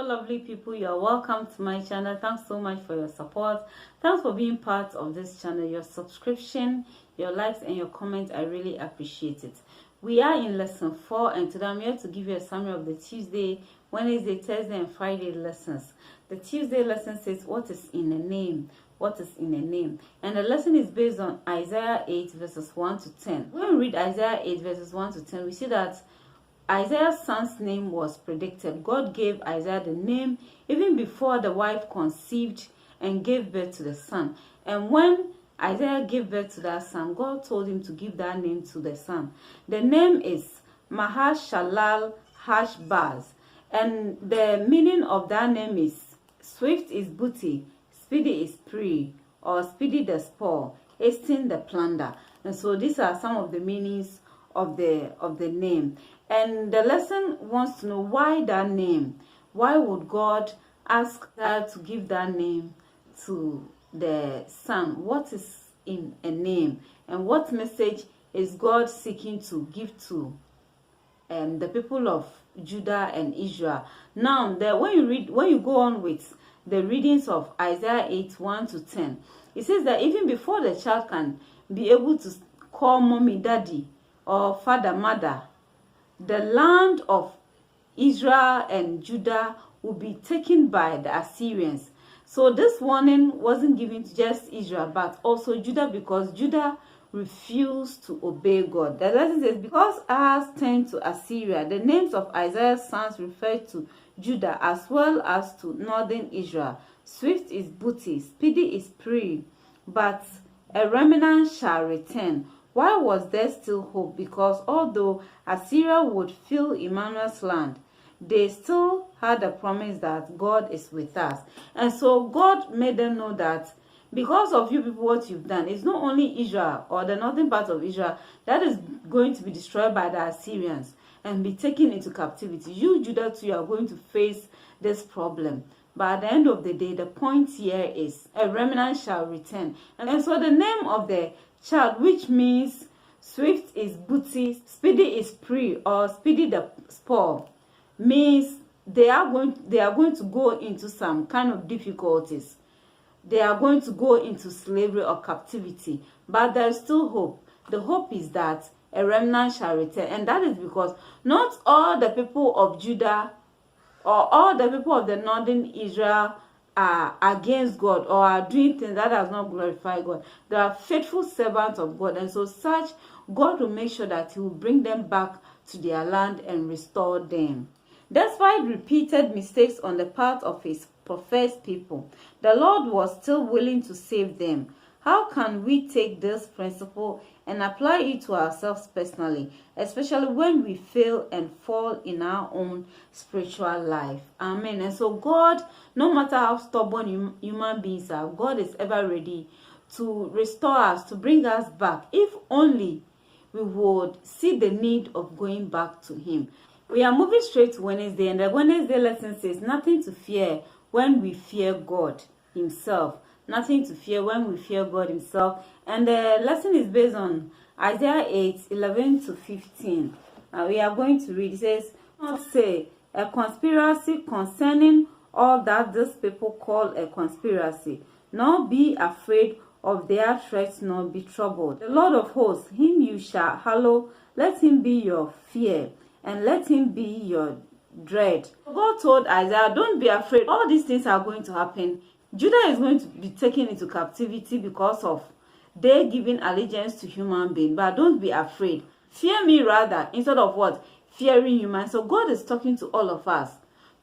lovely people, you are welcome to my channel. Thanks so much for your support. Thanks for being part of this channel. Your subscription, your likes and your comments, I really appreciate it. We are in lesson 4 and today I'm here to give you a summary of the Tuesday, Wednesday, Thursday and Friday lessons. The Tuesday lesson says, what is in a name? What is in a name? And the lesson is based on Isaiah 8 verses 1 to 10. When we read Isaiah 8 verses 1 to 10, we see that Isaiah's son's name was predicted. God gave Isaiah the name even before the wife conceived and gave birth to the son. And when Isaiah gave birth to that son, God told him to give that name to the son. The name is Maher-Shalal-Hash-Baz. And the meaning of that name is swift is booty, speedy is prey, or speedy the spoil, hasten the plunder. And so these are some of the meanings of the name. And the lesson wants to know why that name. Why would God ask her to give that name to the son? What is in a name? And what message is God seeking to give to the people of Judah and Israel? Now, when you go on with the readings of Isaiah 8, 1 to 10, it says that even before the child can be able to call mommy daddy or father mother, the land of Israel and Judah will be taken by the Assyrians. So this warning wasn't given to just Israel, but also Judah, because Judah refused to obey God. The lesson says, because Ahaz turned to Assyria, the names of Isaiah's sons refer to Judah as well as to northern Israel. Swift is booty, speedy is prey, but a remnant shall return. Why was there still hope? Because although Assyria would fill Emmanuel's land, they still had a promise that God is with us. And so God made them know that because of you people, what you've done, it's not only Israel or the northern part of Israel that is going to be destroyed by the Assyrians and be taken into captivity. You, Judah, too, are going to face this problem. But at the end of the day, the point here is a remnant shall return. And so the name of the child, which means swift is booty, speedy is prey, or speedy the spoil, means they are going to go into some kind of difficulties. They are going to go into slavery or captivity. But there is still hope. The hope is that a remnant shall return. And that is because not all the people of Judah or all the people of the northern Israel are against God or are doing things that does not glorify God. They are faithful servants of God, and so such God will make sure that He will bring them back to their land and restore them. Despite repeated mistakes on the part of His professed people, the Lord was still willing to save them. How can we take this principle and apply it to ourselves personally, especially when we fail and fall in our own spiritual life? Amen. And so God, no matter how stubborn human beings are, God is ever ready to restore us, to bring us back, if only we would see the need of going back to Him. We are moving straight to Wednesday, and the Wednesday lesson says, nothing to fear when we fear God Himself. Nothing to fear when we fear God Himself. And the lesson is based on Isaiah 8, 11 to 15. We are going to read. It says, not say a conspiracy concerning all that these people call a conspiracy, nor be afraid of their threats, nor be troubled. The Lord of hosts, Him you shall hallow, let Him be your fear, and let Him be your dread. God told Isaiah, don't be afraid. All these things are going to happen. Judah is going to be taken into captivity because of they giving allegiance to human beings. But don't be afraid. Fear me rather, instead of what? Fearing human. So God is talking to all of us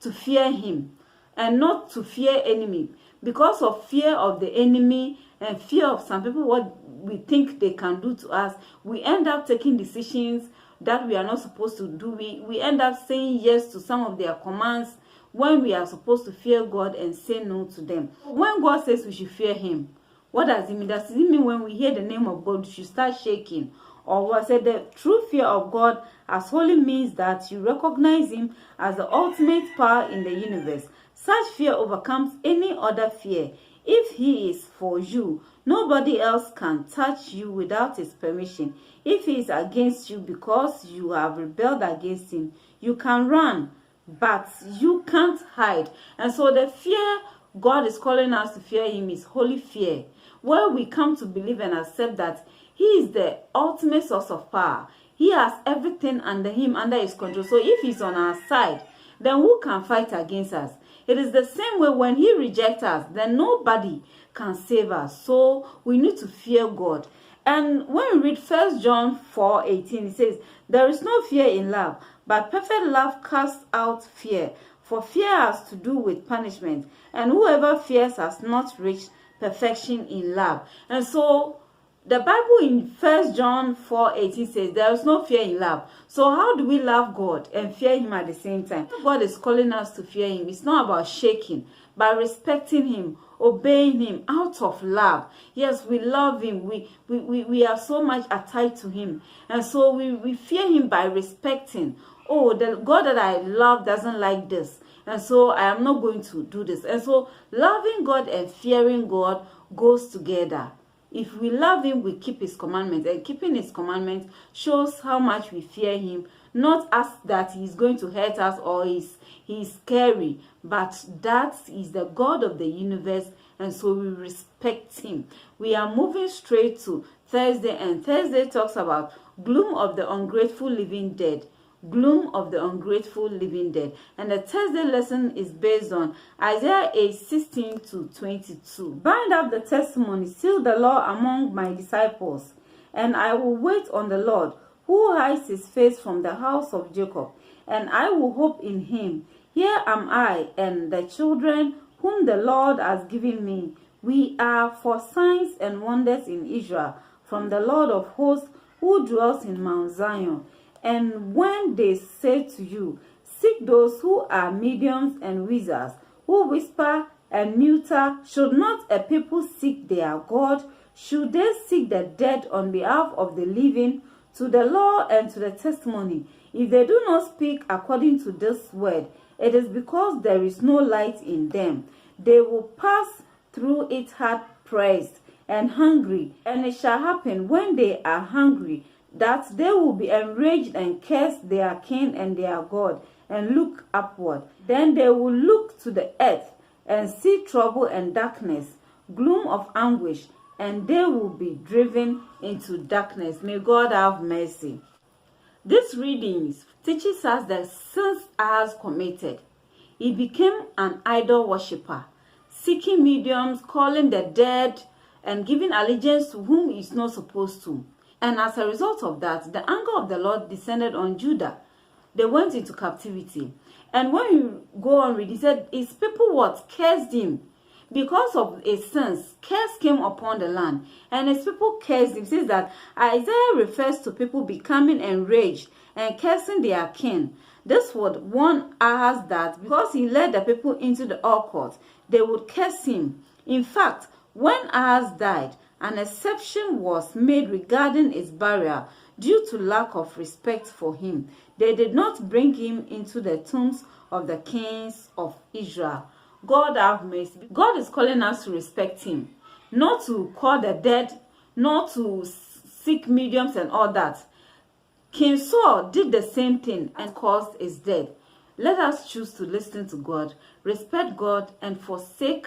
to fear Him and not to fear enemy. Because of fear of the enemy and fear of some people, what we think they can do to us, we end up taking decisions that we are not supposed to do. We end up saying yes to some of their commands when we are supposed to fear God and say no to them. When God says we should fear Him, what does it mean? Does it mean when we hear the name of God, we should start shaking? Or what said the true fear of God as holy means that you recognize Him as the ultimate power in the universe. Such fear overcomes any other fear. If He is for you, nobody else can touch you without His permission. If He is against you because you have rebelled against Him, you can run, but you can't hide. And so the fear God is calling us to fear him is holy fear, where we come to believe and accept that he is the ultimate source of power. He has everything under him, under his control. So if he's on our side, then who can fight against us? It is the same way when he rejects us, then nobody can save us. So we need to fear God. And when we read 1 John 4:18, it says, there is no fear in love, but perfect love casts out fear. For fear has to do with punishment, and whoever fears has not reached perfection in love. And so the Bible in 1 John 4:18 says there is no fear in love. So how do we love God and fear him at the same time? God is calling us to fear him. It's not about shaking, but respecting him, obeying him out of love. Yes, we love him. We are so much attached to him. And so we fear him by respecting. Oh, the God that I love doesn't like this, and so I am not going to do this. And so loving God and fearing God goes together. If we love him, we keep his commandments, and keeping his commandments shows how much we fear him. Not as that he's going to hurt us or he's scary, but that is the God of the universe, and so we respect him. We are moving straight to Thursday, and Thursday talks about gloom of the ungrateful living dead. Gloom of the ungrateful living dead. And the Thursday lesson is based on Isaiah 8:16-22. Bind up the testimony, seal the law among my disciples, and I will wait on the Lord, who hides his face from the house of Jacob, and I will hope in him. Here am I and the children whom the Lord has given me. We are for signs and wonders in Israel, from the Lord of hosts, who dwells in Mount Zion. And when they say to you, seek those who are mediums and wizards, who whisper and mutter, should not a people seek their God? Should they seek the dead on behalf of the living? To the law and to the testimony, if they do not speak according to this word, it is because there is no light in them. They will pass through it hard pressed and hungry, and it shall happen when they are hungry, that they will be enraged and curse their king and their God, and look upward. Then they will look to the earth and see trouble and darkness, gloom of anguish, and they will be driven into darkness. May God have mercy. This reading teaches us that since Ahaz committed, he became an idol worshipper, seeking mediums, calling the dead, and giving allegiance to whom he is not supposed to. And as a result of that, the anger of the Lord descended on Judah. They went into captivity. And when you go on reading, he said, his people what? Cursed him. Because of his sins, curse came upon the land. And his people cursed him. It says that Isaiah refers to people becoming enraged and cursing their king. This would warn Ahaz that because he led the people into the occult, they would curse him. In fact, when Ahaz died, an exception was made regarding his burial due to lack of respect for him. They did not bring him into the tombs of the kings of Israel. God have mercy. God is calling us to respect him, not to call the dead, not to seek mediums and all that. King Saul did the same thing and caused his death. Let us choose to listen to God, respect God, and forsake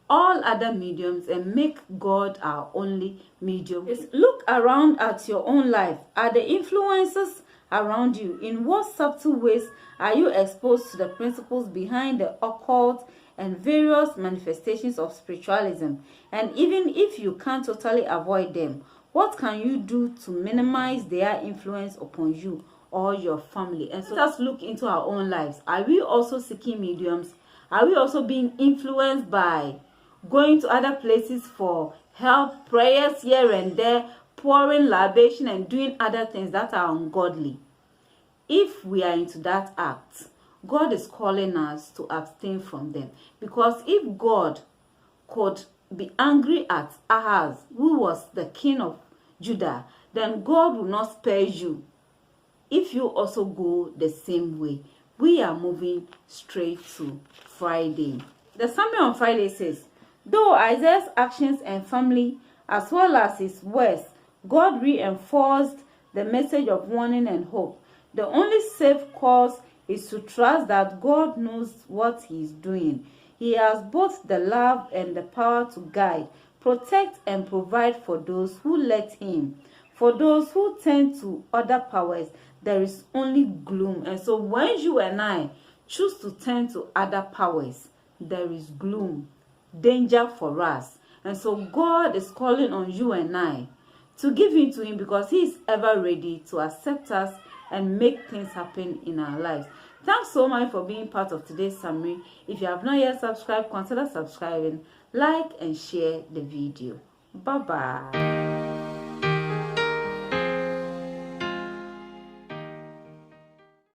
all other mediums and make God our only medium. Look around at your own life. Are the influences around you? In what subtle ways are you exposed to the principles behind the occult and various manifestations of spiritualism? And even if you can't totally avoid them, what can you do to minimize their influence upon you or your family? And so let's look into our own lives. Are we also seeking mediums? Are we also being influenced by going to other places for help, prayers here and there, pouring libation and doing other things that are ungodly? If we are into that act, God is calling us to abstain from them. Because if God could be angry at Ahaz, who was the king of Judah, then God will not spare you if you also go the same way. We are moving straight to Friday. The sermon on Friday says, though Isaiah's actions and family, as well as his words, God reinforced the message of warning and hope. The only safe course is to trust that God knows what he is doing. He has both the love and the power to guide, protect, and provide for those who let him. For those who turn to other powers, there is only gloom. And so when you and I choose to turn to other powers, there is gloom, danger for us. And so God is calling on you and I to give in to him, because he is ever ready to accept us and make things happen in our lives. Thanks so much for being part of today's summary. If you have not yet subscribed, consider subscribing, like, and share the video. Bye-bye.